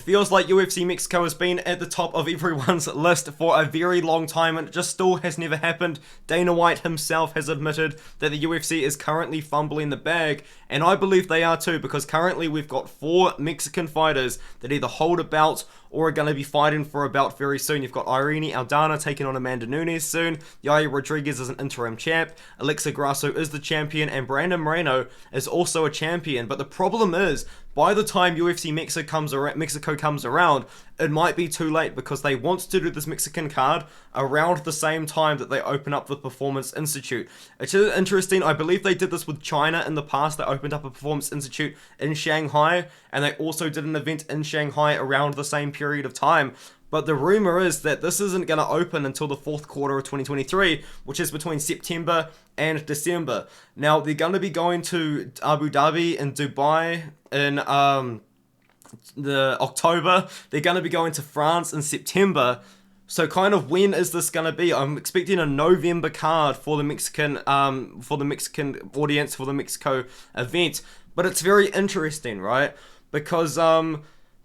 Feels like UFC Mexico has been at the top of everyone's list for a very long time, and it just still has never happened. Dana White himself has admitted that the UFC is currently fumbling the bag, and I believe they are too, because currently we've got 4 Mexican fighters that either hold a belt or are going to be fighting for a belt very soon. You've got Irene Aldana taking on Amanda Nunes soon. Yair Rodriguez is an interim champ. Alexa Grasso is the champion, and Brandon Moreno is also a champion. But the problem is, by the time UFC Mexico comes around, it might be too late, because they want to do this Mexican card around the same time that they open up the Performance Institute. It's interesting, I believe they did this with China in the past. They opened up a Performance Institute in Shanghai, and they also did an event in Shanghai around the same period of time. But the rumor is that this isn't going to open until the 4th quarter of 2023, which is between September and December. Now, they're going to be going to Abu Dhabi and Dubai in the October. They're going to be going to France in September. So kind of when is this going to be? I'm expecting a November card for the Mexican audience, for the Mexico event. But it's very interesting, right? Because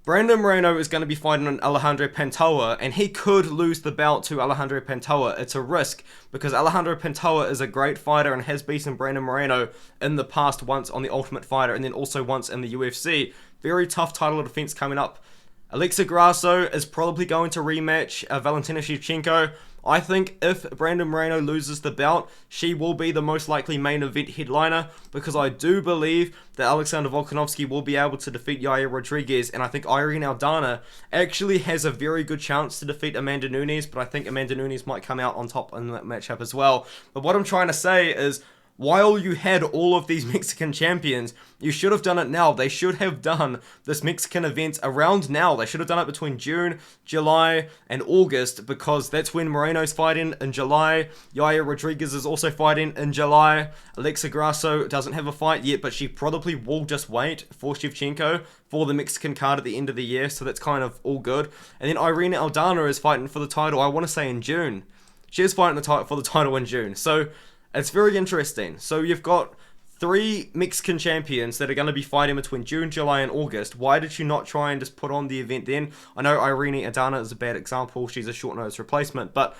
Brandon Moreno is going to be fighting on Alejandro Pantoja, and he could lose the belt to Alejandro Pantoja. It's a risk, because Alejandro Pantoja is a great fighter and has beaten Brandon Moreno in the past, once on The Ultimate Fighter and then also once in the UFC. Very tough title defense coming up. Alexa Grasso is probably going to rematch Valentina Shevchenko. I think if Brandon Moreno loses the belt, she will be the most likely main event headliner, because I do believe that Alexander Volkanovski will be able to defeat Yair Rodriguez, and I think Irene Aldana actually has a very good chance to defeat Amanda Nunes, but I think Amanda Nunes might come out on top in that matchup as well. But what I'm trying to say is, while you had all of these Mexican champions, you should have done it now. They should have done this Mexican event around now. They should have done it between June, July, and August, because that's when Moreno's fighting in July. Yair Rodriguez is also fighting in July. Alexa Grasso doesn't have a fight yet, but she probably will just wait for Shevchenko for the Mexican card at the end of the year, so that's kind of all good. And then Irene Aldana is fighting for the title, I want to say in June. She is fighting for the title in June, so it's very interesting. So you've got 3 Mexican champions that are going to be fighting between June, July, and August. Why did you not try and just put on the event then? I know Irene Aldana is a bad example. She's a short-notice replacement, but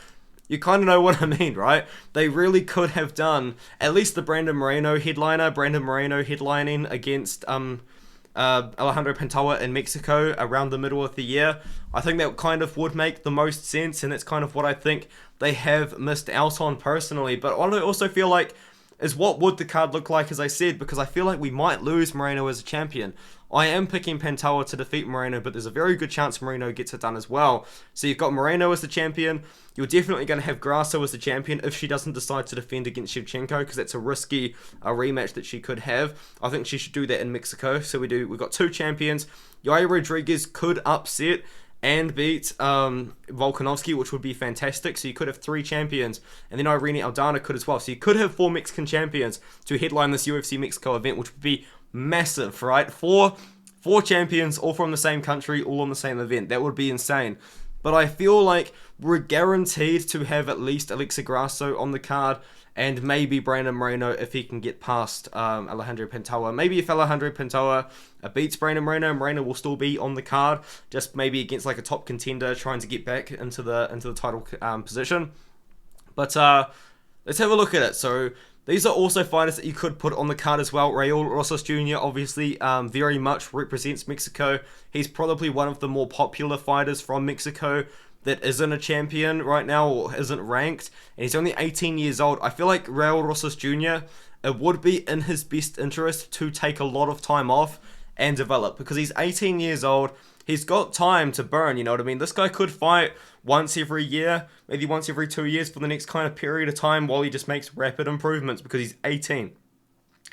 you kind of know what I mean, right? They really could have done at least the Brandon Moreno headliner. Brandon Moreno headlining against Alejandro Pantoja in Mexico around the middle of the year. I think that kind of would make the most sense, and that's kind of what I think they have missed out on personally. But what I also feel like is, what would the card look like, as I said, because I feel like we might lose Moreno as a champion. I am picking Pantoja to defeat Moreno, but there's a very good chance Moreno gets it done as well. So you've got Moreno as the champion. You're definitely going to have Grasso as the champion if she doesn't decide to defend against Shevchenko, because that's a risky rematch that she could have. I think she should do that in Mexico. So we've got 2 champions. Yair Rodriguez could upset and beat Volkanovski, which would be fantastic. So you could have 3 champions, and then Irene Aldana could as well. So you could have 4 Mexican champions to headline this UFC Mexico event, which would be massive, right? Four champions, all from the same country, all on the same event. That would be insane. But I feel like we're guaranteed to have at least Alexa Grasso on the card, and maybe Brandon Moreno if he can get past Alejandro Pantoja. Maybe if Alejandro Pantoja beats Brandon Moreno, Moreno will still be on the card, just maybe against like a top contender trying to get back into the title position. But let's have a look at it. So these are also fighters that you could put on the card as well. Raul Rosas Jr. obviously very much represents Mexico. He's probably one of the more popular fighters from Mexico that isn't a champion right now or isn't ranked, and he's only 18 years old. I feel like Raul Rosas Jr., it would be in his best interest to take a lot of time off and develop, because he's 18 years old. He's got time to burn, you know what I mean? This guy could fight once every year, maybe once every 2 years for the next kind of period of time while he just makes rapid improvements, because he's 18.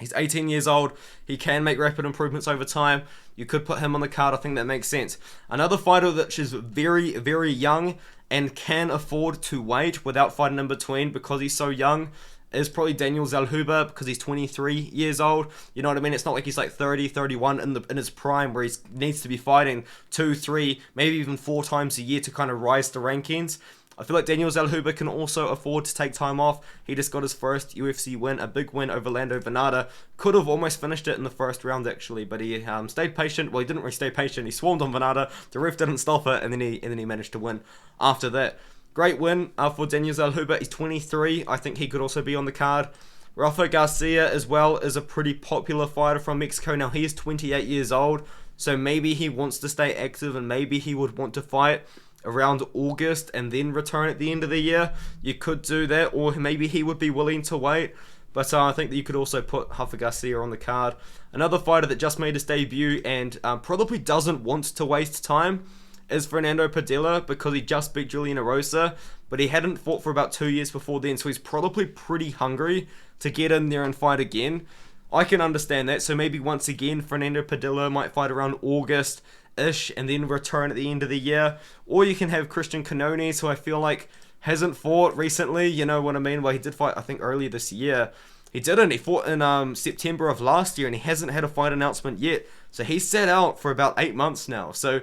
He's 18 years old. He can make rapid improvements over time. You could put him on the card. I think that makes sense. Another fighter that is very, very young and can afford to wait without fighting in between because he's so young is probably Daniel Zellhuber, because he's 23 years old. You know what I mean? It's not like he's like 30, 31 in his prime where he needs to be fighting 2, 3, maybe even 4 times a year to kind of rise the rankings. I feel like Daniel Zellhuber can also afford to take time off. He just got his first UFC win, a big win over Lando Venata. Could have almost finished it in the first round actually, but he stayed patient. Well, he didn't really stay patient. He swarmed on Venata. The ref didn't stop it, and then he managed to win after that. Great win for Daniel Zellhuber. He's 23. I think he could also be on the card. Rafa Garcia as well is a pretty popular fighter from Mexico. Now, he is 28 years old, so maybe he wants to stay active and maybe he would want to fight around August and then return at the end of the year. You could do that, or maybe he would be willing to wait. But I think that you could also put Rafa Garcia on the card. Another fighter that just made his debut and probably doesn't want to waste time is Fernando Padilla, because he just beat Julian Erosa, but he hadn't fought for about 2 years before then, so he's probably pretty hungry to get in there and fight again. I can understand that, so maybe once again Fernando Padilla might fight around August-ish and then return at the end of the year. Or you can have Christian Canones, who I feel like hasn't fought recently, you know what I mean? Well, he did fight, I think, earlier this year. He didn't. He fought in September of last year, and he hasn't had a fight announcement yet. So he's sat out for about 8 months now. So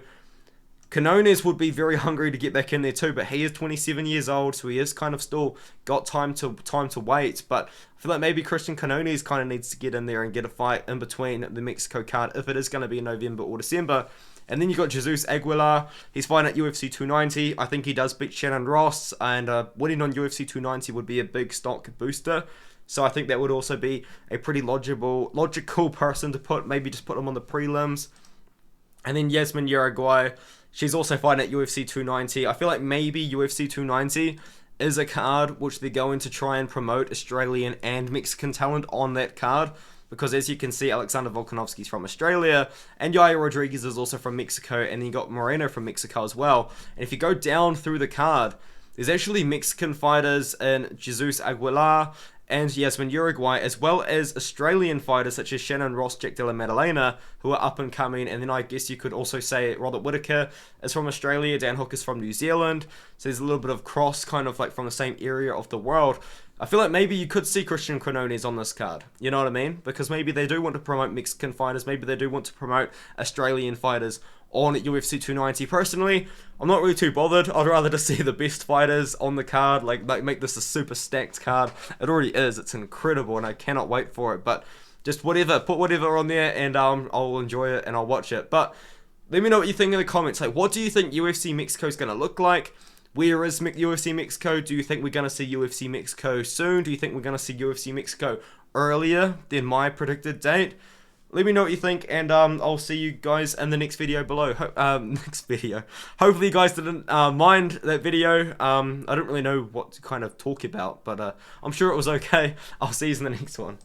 Canones would be very hungry to get back in there too, but he is 27 years old, so he is kind of still got time to wait. But I feel like maybe Christian Canones kind of needs to get in there and get a fight in between the Mexico card if it is going to be in November or December. And then you got Jesus Aguilar. He's fighting at UFC 290. I think he does beat Shannon Ross, and winning on UFC 290 would be a big stock booster. So I think that would also be a pretty logical person to put. Maybe just put him on the prelims. And then Yasmin Uruguay. She's also fighting at UFC 290. I feel like maybe UFC 290 is a card which they're going to try and promote Australian and Mexican talent on that card. Because as you can see, Alexander Volkanovski's from Australia, and Yair Rodriguez is also from Mexico, and then you got Moreno from Mexico as well. And if you go down through the card, there's actually Mexican fighters in Jesus Aguilar and Yasmin Uruguay, as well as Australian fighters such as Shannon Ross, Jack Della Maddalena, who are up and coming. And then I guess you could also say Robert Whittaker is from Australia, Dan Hook is from New Zealand. So there's a little bit of cross, kind of like from the same area of the world. I feel like maybe you could see Christian Canones on this card. You know what I mean? Because maybe they do want to promote Mexican fighters. Maybe they do want to promote Australian fighters on UFC 290. Personally, I'm not really too bothered. I'd rather just see the best fighters on the card. Like make this a super stacked card. It already is. It's incredible, and I cannot wait for it. But just whatever. Put whatever on there, and I'll enjoy it, and I'll watch it. But let me know what you think in the comments. Like, what do you think UFC Mexico is going to look like? Where is UFC Mexico? Do you think we're going to see UFC Mexico soon? Do you think we're going to see UFC Mexico earlier than my predicted date? Let me know what you think, and I'll see you guys in the next video below. Next video. Hopefully you guys didn't mind that video. I don't really know what to kind of talk about, but I'm sure it was okay. I'll see you in the next one.